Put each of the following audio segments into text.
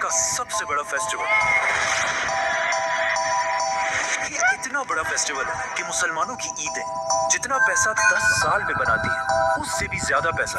का सबसे बड़ा फेस्टिवल। ये इतना बड़ा फेस्टिवल है कि मुसलमानों की ईदें जितना पैसा 10 साल में बनाती है, उससे भी ज्यादा पैसा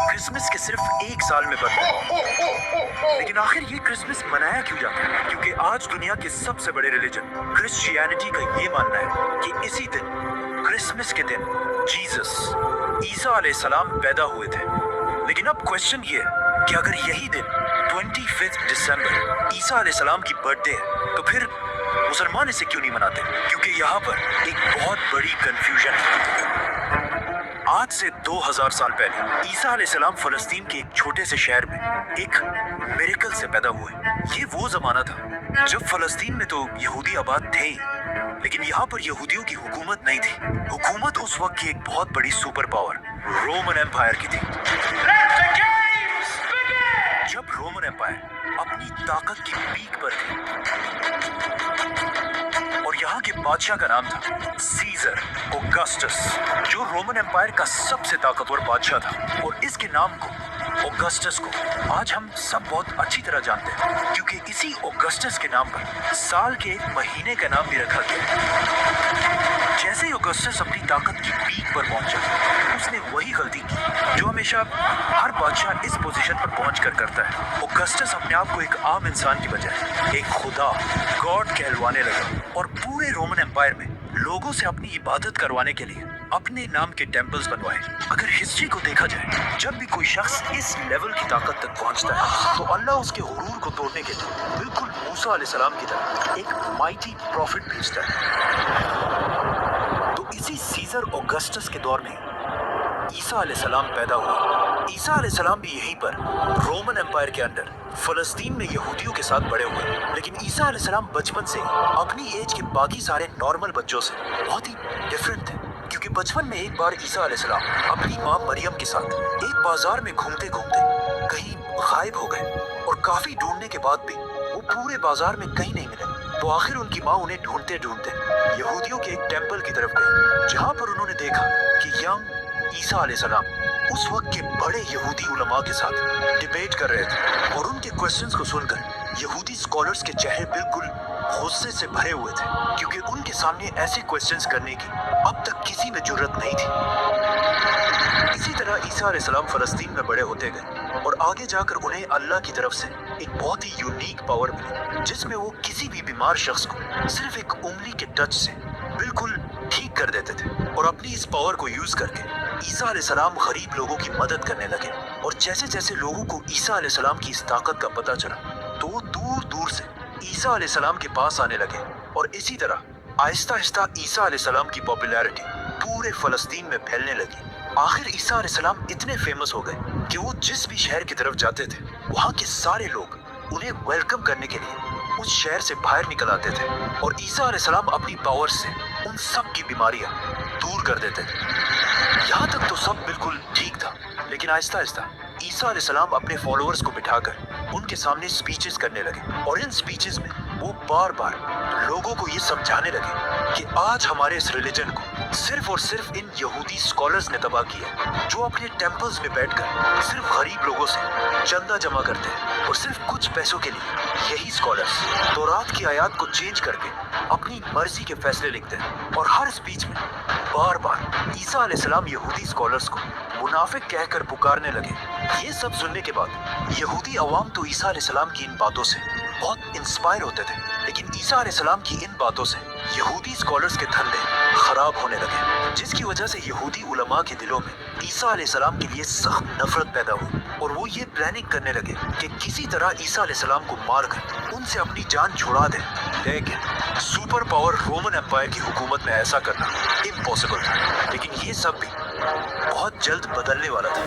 क्रिसमस के सिर्फ 1 साल में बनता है। लेकिन आखिर ये क्रिसमस मनाया क्यों जाता है? क्योंकि आज दुनिया के सबसे बड़े रिलीजन क्रिश्चियनिटी का ये मानना है कि इसी दिन, क्रिसमस के दिन, जीसस ईसा अलैहिस्सलाम पैदा हुए थे। लेकिन अब क्वेश्चन ये है कि अगर यही दिन 25 दिसंबर ईसा अलैहिस्सलाम की बर्थडे है, तो फिर मुसलमान इसे क्यों नहीं मनाते? क्योंकि यहाँ पर एक बहुत बड़ी कंफ्यूजन है। आज से 2000 साल पहले ईसा अलैहिस्सलाम फलस्तीन के एक छोटे से शहर में एक मिरेकल से पैदा हुए। ये वो जमाना था जब फलस्तीन में तो यहूदी आबाद थे, लेकिन यहाँ पर यहूदियों की हुकूमत नहीं थी। हुकूमत उस वक्त की एक बहुत बड़ी सुपर पावर रोमन एम्पायर की थी। जब रोमन एम्पायर अपनी ताकत की पीक पर थी और यहाँ के बादशाह का नाम था सीजर ऑगस्टस, जो रोमन एम्पायर का सबसे ताकतवर बादशाह था। और इसके नाम को, ऑगस्टस को, आज हम सब बहुत अच्छी तरह जानते हैं, क्योंकि इसी ऑगस्टस के नाम पर साल के एक महीने का नाम भी रखा गया। जैसे ही ऑगस्टस अपनी ताकत की पीक पर पहुंचा, उसने वही गलती की जो हमेशा हर बादशाह इस पोजीशन पर पहुंचकर करता है। ऑगस्टस अपने आप को एक आम इंसान की बजाय एक खुदा, गॉड कहलवाने लगा और पूरे रोमन एम्पायर में लोगों से अपनी इबादत करवाने के लिए अपने नाम के टेम्पल्स बनवाए। अगर हिस्ट्री को देखा जाए, जब भी कोई शख्स इस लेवल की ताकत तक पहुंचता है, तो अल्लाह उसके गुरूर को तोड़ने के लिए बिल्कुल मूसा अलैहिस्सलाम की तरह एक माइटी प्रॉफिट भेजता है। तो इसी सीजर ऑगस्टस के दौर में ईसा अलैहिस्सलाम पैदा हुआ। ईसा अलैहिस्सलाम भी यहीं पर रोमन एम्पायर के अंडर फलस्तीन में यहूदियों के साथ बड़े हुए। लेकिन ईसा अलैहिस्सलाम बचपन से अपनी एज के बाकी सारे नॉर्मल बच्चों से बहुत ही डिफरेंट थे, क्योंकि बचपन में एक बार ईसा अलैहिस्सलाम अपनी माँ मरियम के साथ एक बाजार में घूमते घूमते कहीं गायब हो गए और काफी ढूंढने के बाद भी वो पूरे बाजार में कहीं नहीं मिले। तो आखिर उनकी माँ उन्हें ढूंढते ढूंढते यहूदियों के एक टेम्पल की तरफ गई, जहाँ पर उन्होंने देखा कि यंग ईसा अलैहिस्सलाम उस वक्त के बड़े यहूदी उलमा के साथ डिबेट कर रहे थे। और उनके क्वेश्चंस को सुनकर यहूदी स्कॉलर्स के चेहरे बिल्कुल गुस्से से भरे हुए थे, क्योंकि उनके सामने ऐसे क्वेश्चंस करने की अब तक किसी में जुर्रत नहीं थी। इसी तरह ईसा अलैहिस्सलाम फलस्तीन में बड़े होते गए और आगे जाकर उन्हें अल्लाह की तरफ से एक बहुत ही यूनिक पावर मिली, जिसमें वो किसी भी बीमार शख्स को सिर्फ एक उंगली के टच से बिल्कुल ठीक कर देते थे। और अपनी इस पावर को यूज करके ईसा अलैहिस्सलाम गरीब लोगों की मदद करने लगे। और जैसे जैसे लोगों को ईसा अलैहिस्सलाम की इस ताकत का पता चला, तो वो दूर दूर से ईसा अलैहिस्सलाम के पास आने लगे। और इसी तरह आहिस्ता आहिस्ता ईसा अलैहिस्सलाम की पॉपुलैरिटी पूरे फलस्तीन में फैलने लगी। आखिर ईसा अलैहिस्सलाम इतने फेमस हो गए कि वो जिस भी शहर की तरफ जाते थे, वहाँ के सारे लोग उन्हें वेलकम करने के लिए उस शहर से बाहर निकल आते थे। और ईसा अलैहिस्सलाम अपनी पावर से उन सब की बीमारियां दूर कर देते थे। यहाँ तक तो सब बिल्कुल ठीक था, लेकिन आहिस्ता आहिस्ता ईसा अलैहिस्सलाम अपने फॉलोअर्स को बिठाकर उनके सामने स्पीचेस करने लगे। और इन स्पीचेस में वो बार बार लोगों को ये समझाने लगे कि आज हमारे इस रिलीजन को सिर्फ और सिर्फ इन यहूदी स्कॉलर्स ने तबाह किया, जो अपने टेम्पल्स में बैठकर सिर्फ गरीब लोगों से चंदा जमा करते हैं। और सिर्फ कुछ पैसों के लिए यही स्कॉलर्स तौरात की आयत को चेंज करके अपनी मर्जी के फैसले लिखते हैं। और हर स्पीच में बार बार ईसा अलैहिस्सलाम यहूदी स्कॉलर्स को मुनाफिक कहकर पुकारने लगे। ये सब सुनने के बाद यहूदी अवाम तो ईसा अलैहिस्सलाम की इन बातों से बहुत इंस्पायर होते थे, लेकिन ईसा अलैहिस्सलाम की इन बातों से यहूदी स्कॉलर्स के धंधे खराब होने लगे, जिसकी वजह से यहूदी उलमा के दिलों में ईसा अलैहिस्सलाम के लिए सख्त नफरत पैदा हुई। और वो ये प्लानिंग करने लगे कि किसी तरह ईसा अलैहिस्सलाम को मारकर उनसे अपनी जान छुड़ा दें। लेकिन सुपर पावर रोमन एम्पायर की हुकूमत में ऐसा करना इम्पॉसिबल था। लेकिन ये सब भी बहुत जल्द बदलने वाला था,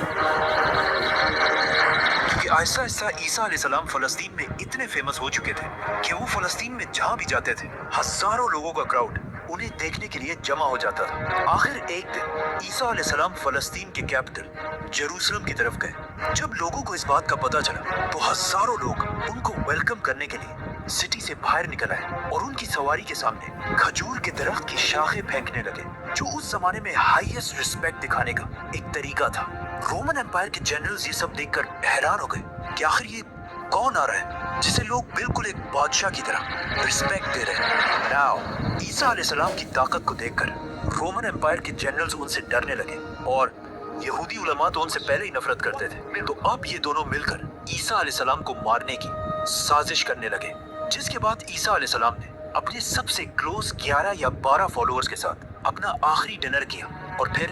क्योंकि आहिस्ता आहिस्ता ईसा अलैहिस्सलाम फलस्तीन में इतने फेमस हो चुके थे कि वो फलस्तीन में जहाँ भी जाते थे, हजारों लोगों का क्राउड उन्हें देखने के लिए जमा हो जाता था। आखिर एक दिन ईसा अलैहिस्सलाम फलस्तीन के कैपिटल जेरूसलम की तरफ गए। जब लोगों को इस बात का पता चला, तो हजारों लोग उनको वेलकम करने के लिए सिटी से बाहर निकल आए और उनकी सवारी के सामने खजूर के दरख्त की शाखें फेंकने लगे, जो उस जमाने में हाईएस्ट रिस्पेक्ट दिखाने का एक तरीका था। रोमन एम्पायर के जनरल्स ये सब देखकर हैरान हो गए कि आखिर ये कौन आ रहा है जिसे लोग बिल्कुल एक बादशाह की तरह रिस्पेक्ट दे रहे हैं। नाउ ईसा अलैहिस्सलाम की ताकत को देखकर रोमन एम्पायर के जनरल्स उनसे डरने लगे और यहूदी उलमा तो उनसे पहले ही नफरत करते थे। तो अब ये दोनों मिलकर ईसा अलैहिस्सलाम को मारने की साजिश करने लगे, जिसके बाद ईसा अलैहिस्सलाम ने अपने सबसे क्लोज 11 या 12 फॉलोअर्स के साथ अपना आखिरी डिनर किया और फिर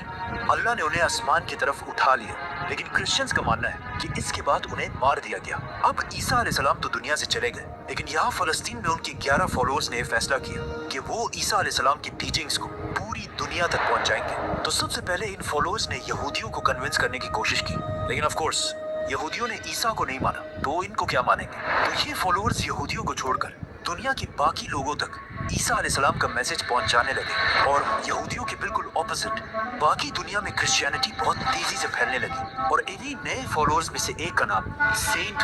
अल्लाह ने उन्हें आसमान की तरफ उठा लिया। लेकिन क्रिश्चियंस का मानना है कि इसके बाद उन्हें मार दिया गया। अब ईसा अलैहिस्सलाम तो दुनिया से चले गए, लेकिन यहाँ फलस्तीन में उनके 11 फॉलोअर्स ने फैसला किया कि वो ईसा अलैहिस्सलाम की टीचिंग्स को पूरी दुनिया तक पहुंचाएंगे। तो सबसे पहले इन फॉलोअर्स ने यहूदियों को कन्विंस करने की कोशिश की, लेकिन ऑफ कोर्स यहूदियों ने ईसा को नहीं माना, तो इनको क्या मानेंगे। तो ये फॉलोअर्स यहूदियों को छोड़कर दुनिया के बाकी लोगों तक ईसा अलैहिस्सलाम का मैसेज पहुंचाने लगे और यहूदियों के बिल्कुल ऑपोजिट बाकी दुनिया में क्रिश्चियनिटी बहुत तेजी से फैलने लगी। और इन्हीं नए फॉलोअर्स में से एक का नाम सेंट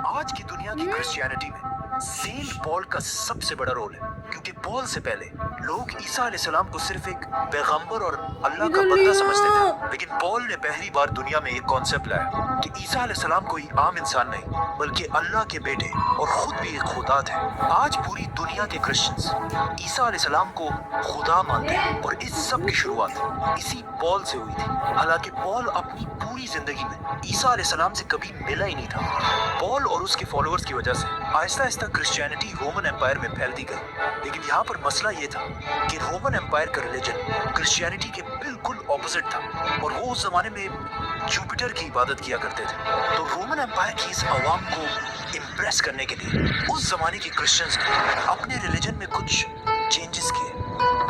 आज की दुनिया की क्रिश्चियनिटी में सेंट पॉल का सबसे बड़ा रोल है, क्योंकि पॉल से पहले लोग ईसा अलैहिस्सलाम को सिर्फ एक पैगंबर और अल्लाह का बंदा समझते थे, लेकिन पॉल ने पहली बार दुनिया में एक कॉन्सेप्ट लाया कि ईसा अलैहिस्सलाम कोई आम इंसान नहीं बल्कि अल्लाह के बेटे और खुद भी एक खुदा थे। आज पूरी दुनिया के क्रिश्चियंस ईसा अलैहिस्सलाम को खुदा मानते हैं और इस सब की शुरुआत इसी पॉल से हुई थी। हालांकि पॉल अपनी पूरी जिंदगी में ईसा अलैहिस्सलाम से कभी मिला ही नहीं था। पॉल और उसके फॉलोअर्स की वजह से Aahista Aahista Christianity Roman empire में फैलती गई, लेकिन यहाँ पर मसला ये था कि रोमन एम्पायर का रिलीजन क्रिश्चियनिटी के बिल्कुल ऑपोजिट था और वो उस जमाने में जुपिटर की इबादत किया करते थे। तो रोमन एम्पायर की इस अवाम को इम्प्रेस करने के लिए उस जमाने के क्रिश्चियंस ने अपने रिलीजन में कुछ चेंजेस किए।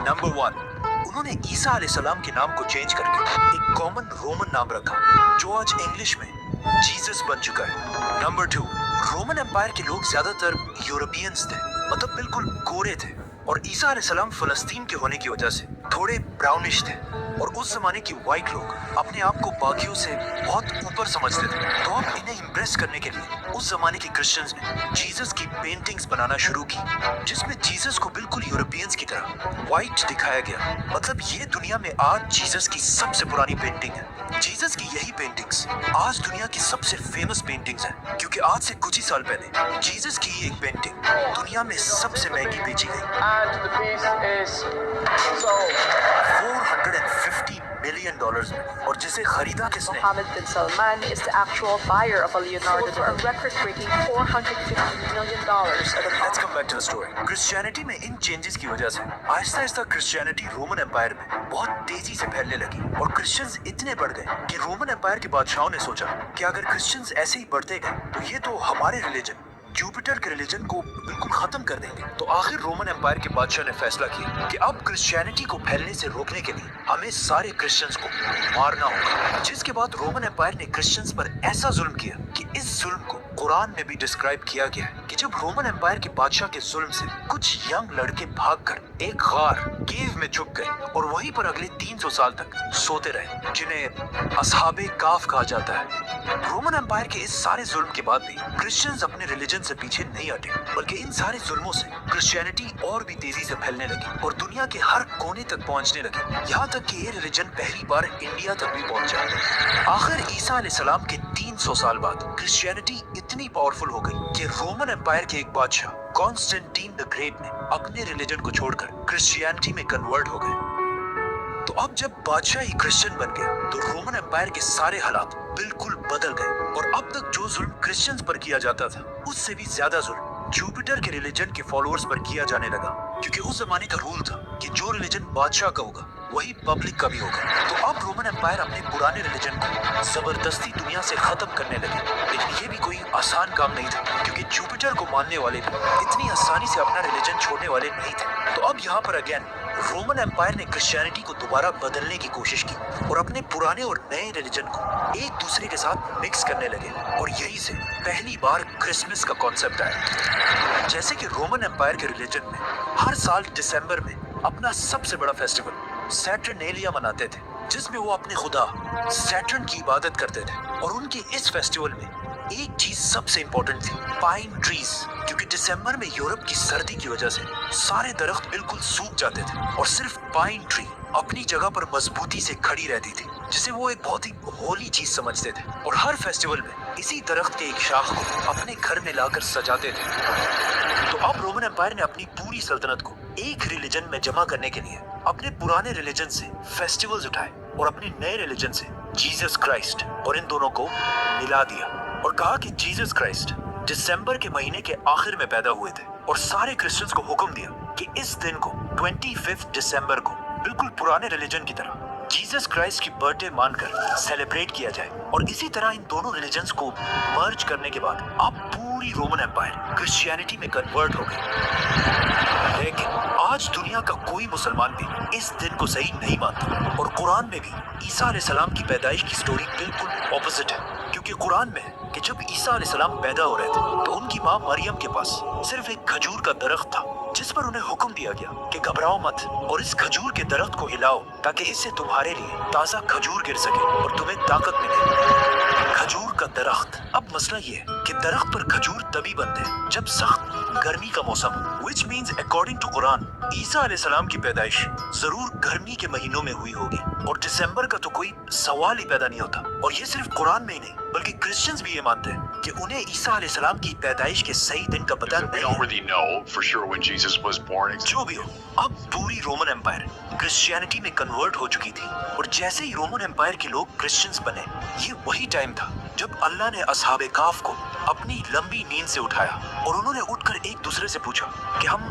नंबर 1, उन्होंने ईसा अलैहिस्सलाम के नाम को चेंज करके एक कॉमन रोमन नाम रखा, जो आज इंग्लिश में जीसस बन चुका है। नंबर 2, रोमन एम्पायर के लोग ज्यादातर यूरोपियंस थे, मतलब बिल्कुल गोरे थे, और ईसा अलैहिस्सलाम फलस्तीन के होने की वजह से थोड़े ब्राउनिश थे। और उस जमाने के व्हाइट लोग अपने आप को बाकियों से बहुत ऊपर समझते थे। तो अब इन्हें इम्प्रेस करने के लिए उस जमाने के क्रिश्चियंस ने जीसस की पेंटिंग्स बनाना शुरू की, जिसमें जीसस को बिल्कुल यूरोपियंस की तरह व्हाइट दिखाया गया। मतलब ये दुनिया में आज जीसस की सबसे पुरानी पेंटिंग है। जीसस की यही पेंटिंग्स आज दुनिया की सबसे फेमस पेंटिंग्स हैं, क्योंकि आज से कुछ ही साल पहले जीसस की एक पेंटिंग दुनिया में सबसे महंगी बेची गई। $450 मिलियन में, और जिसे खरीदा किसने? Mohammed bin Salman is the actual buyer of a Leonardo for a record-breaking $450 million at the Let's come back to the story. Christianity में इन चेंजेस की वजह से Aahista Aahista Christianity Roman empire में बहुत तेजी से फैलने लगी और क्रिश्चियंस इतने बढ़ गए कि रोमन एम्पायर के बादशाहों ने सोचा कि अगर क्रिश्चियंस ऐसे ही बढ़ते गए तो ये तो हमारे रिलीजन जुपिटर के रिलीजन को बिल्कुल खत्म कर देंगे। तो आखिर रोमन एम्पायर के बादशाह ने फैसला किया कि अब क्रिश्चियनिटी को फैलने से रोकने के लिए हमें सारे क्रिश्चियंस को मारना होगा। जिसके बाद रोमन एम्पायर ने क्रिश्चियंस पर ऐसा जुल्म किया कि इस जुल्म को कुरान में भी डिस्क्राइब किया गया है कि जब रोमन एम्पायर के बादशाह के जुल्म से कुछ यंग लड़के भागकर एक गार केव में छुप गए और वहीं पर अगले 300 साल तक सोते रहे, जिन्हें असहाबे काफ कहा जाता है। रोमन एम्पायर के इस सारे जुल्म के बाद भी क्रिश्चियंस अपने रिलीजन से पीछे नहीं हटे, बल्कि इन सारे जुल्मों से क्रिश्चियनिटी और भी तेजी से फैलने लगी और दुनिया के हर कोने तक पहुंचने लगी, यहाँ तक कि ये रिलीजन पहली बार इंडिया तक भी पहुंचा। आखिर ईसा अलैहिस्सलाम के 300 साल बाद क्रिश्चियनिटी इतनी पावरफुल हो गई कि रोमन एम्पायर के एक बादशाह कॉन्स्टेंटीन द ग्रेट ने अपने रिलीजन को छोड़कर क्रिश्चियनिटी में कन्वर्ट हो गए। तो अब जब बादशाह ही क्रिश्चियन बन गया तो रोमन एम्पायर के सारे हालात बिल्कुल बदल गए और अब तक जो जुल्म क्रिश्चियंस पर किया जाता था उससे भी ज्यादा जुल्म जुपिटर के रिलीजन के फॉलोअर्स पर किया जाने लगा, क्योंकि उस जमाने का रूल था कि जो रिलीजन बादशाह का होगा वही पब्लिक का भी होगा। तो अब रोमन एम्पायर अपने पुराने रिलीजन को जबरदस्ती दुनिया से खत्म करने लगे, लेकिन ये भी कोई आसान काम नहीं था, क्योंकि जुपिटर को मानने वाले भी इतनी आसानी से अपना रिलीजन छोड़ने वाले नहीं थे। तो अब यहाँ पर अगेन रोमन एम्पायर ने क्रिश्चियनिटी को दोबारा बदलने की कोशिश की और अपने पुराने और नए रिलीजन को एक दूसरे के साथ मिक्स करने लगे, और यही से पहली बार क्रिसमस का कॉन्सेप्ट आया। जैसे कि रोमन एम्पायर के रिलीजन में हर साल दिसंबर में अपना सबसे बड़ा फेस्टिवल सैटर्नेलिया मनाते थे, जिसमें वो अपने खुदा सैटर्न की इबादत करते थे। और उनके इस फेस्टिवल में एक चीज सबसे इंपॉर्टेंट थी, पाइन ट्रीज, क्योंकि दिसंबर में यूरोप की सर्दी की वजह से सारे दरख्त बिल्कुल सूख जाते थे और सिर्फ पाइन ट्री अपनी जगह पर मजबूती से खड़ी रहती थी, जिसे वो एक बहुत ही होली चीज समझते थे। और हर फेस्टिवल में इसी दरख्त के एक शाख को अपने घर में लाकर सजाते थे। तो अब रोमन एम्पायर ने अपनी पूरी सल्तनत को एक रिलीजन में जमा करने के लिए अपने पुराने रिलीजन से फेस्टिवल्स उठाए और अपने नए रिलीजन से जीसस क्राइस्ट और इन दोनों को मिला दिया और कहा कि जीसस क्राइस्ट दिसंबर के महीने के आखिर में पैदा हुए थे और सारे क्रिश्चियंस को हुक्म दिया कि इस दिन को 25 दिसंबर को बिल्कुल पुराने रिलीजन की तरह जीसस क्राइस्ट की बर्थडे मानकर सेलिब्रेट किया जाए। और इसी तरह इन दोनों रिलीजन्स को मर्ज करने के बाद अब पूरी रोमन एम्पायर क्रिश्चियनिटी में कन्वर्ट हो गई। लेकिन आज दुनिया का कोई मुसलमान भी इस दिन को सही नहीं मानता और कुरान में भी ईसा अलैहिस्सलाम की पैदाइश की स्टोरी बिल्कुल ऑपोजिट है, क्योंकि कुरान में है कि जब ईसा अलैहिस्सलाम पैदा हो रहे थे तो उनकी माँ मरियम के पास सिर्फ एक खजूर का दरख्त था जिस पर उन्हें हुक्म दिया गया कि घबराओ मत और इस खजूर के दरख्त को हिलाओ ताकि इससे तुम्हारे लिए ताज़ा खजूर गिर सके और तुम्हें ताकत मिले। खजूर का दरख्त। अब मसला ये है कि दरख्त पर खजूर तभी बनते हैं जब सख्त गर्मी का मौसम हो, which means according to Quran ईसा अलैहिस्सलाम की पैदाइश जरूर गर्मी के महीनों में हुई होगी और दिसंबर का तो कोई सवाल ही पैदा नहीं होता। और ये सिर्फ कुरान में ही नहीं बल्कि क्रिश्चियंस भी ये मानते हैं कि उन्हें ईसा अलैहिस्सलाम की पैदाइश के सही दिन का पता We नहीं don't है। really know for sure when Jesus was born. जो भी हो, अब पूरी रोमन एम्पायर क्रिश्चियनिटी में कन्वर्ट हो चुकी थी और जैसे ही रोमन एम्पायर के लोग क्रिश्चियंस बने, ये वही टाइम था जब अल्लाह ने असहाबे काफ को अपनी लंबी नींद से उठाया और उन्होंने उठकर एक दूसरे से पूछा कि हम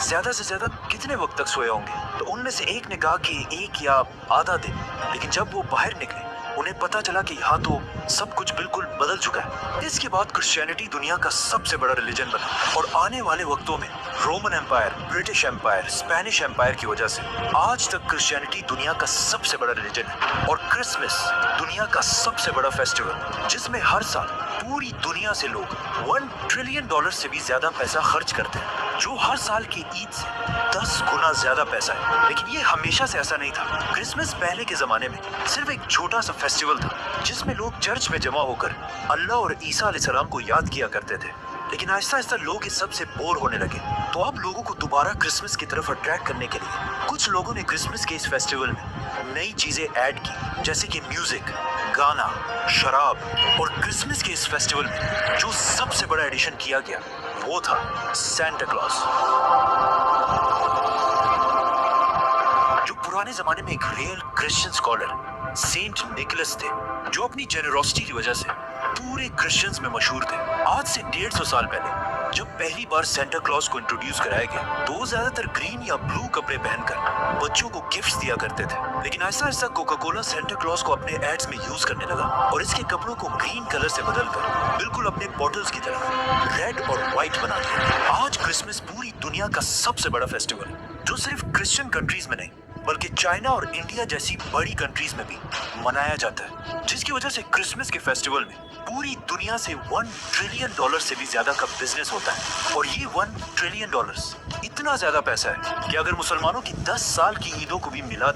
ज्यादा से ज्यादा कितने वक्त तक सोए होंगे। तो उनमें से एक ने कहा कि एक या आधा दिन। लेकिन जब वो बाहर निकले उन्हें पता चला कि यहाँ तो सब कुछ बिल्कुल बदल चुका है। इसके बाद क्रिश्चियनिटी दुनिया का सबसे बड़ा रिलीजन बना और आने वाले वक्तों में Roman Empire, British Empire, Spanish Empire की वजह से आज तक क्रिश्चियनिटी दुनिया का सबसे बड़ा रिलीजन है। और क्रिसमस दुनिया का सबसे बड़ा फेस्टिवल जिसमें हर साल पूरी दुनिया से लोग $1 ट्रिलियन से भी ज्यादा पैसा खर्च करते हैं, जो हर साल की ईद से 10 गुना ज्यादा पैसा है। लेकिन ये हमेशा से ऐसा नहीं था। क्रिसमस पहले के जमाने में सिर्फ एक छोटा सा फेस्टिवल था जिसमें लोग चर्च में जमा होकर अल्लाह और ईसा अलैहिस्सलाम को याद किया करते थे। लेकिन आहिस्ता आहिस्ता लोग इस सब से बोर होने लगे, तो अब लोगों को दोबारा क्रिसमस की तरफ अट्रैक्ट करने के लिए कुछ लोगों ने क्रिसमस के इस फेस्टिवल में नई चीजें ऐड की, जैसे कि म्यूजिक, गाना, शराब। और क्रिसमस के इस फेस्टिवल में जो सबसे बड़ा एडिशन किया गया वो था सैंटा क्लॉज, जो पुराने जमाने में एक real Christian scholar Saint Nicholas थे, जो अपनी जेनरोसिटी की वजह से पूरे क्रिश्चियंस में मशहूर थे। आज से 150 साल पहले जब पहली बार सेंटा क्लॉज को इंट्रोड्यूस कराया गया तो वो ज्यादातर ग्रीन या ब्लू कपड़े पहनकर बच्चों को गिफ्ट्स दिया करते थे। लेकिन ऐसा ऐसा कोका कोला सेंटा क्लॉज को अपने एड्स में यूज करने लगा और इसके कपड़ों को ग्रीन कलर से बदलकर बिल्कुल अपने बॉटल्स की तरह रेड और व्हाइट बना दिया। आज क्रिसमस पूरी दुनिया का सबसे बड़ा फेस्टिवल है, जो सिर्फ क्रिश्चियन कंट्रीज में नहीं बल्कि चाइना और इंडिया जैसी बड़ी कंट्रीज में भी मनाया जाता है, जिसकी वजह से क्रिसमस के फेस्टिवल में पूरी दुनिया से $1 ट्रिलियन से भी ज्यादा का बिजनेस होता है। और ये $1 ट्रिलियन इतना ज्यादा पैसा है कि अगर मुसलमानों की 10 साल की ईदों को भी मिला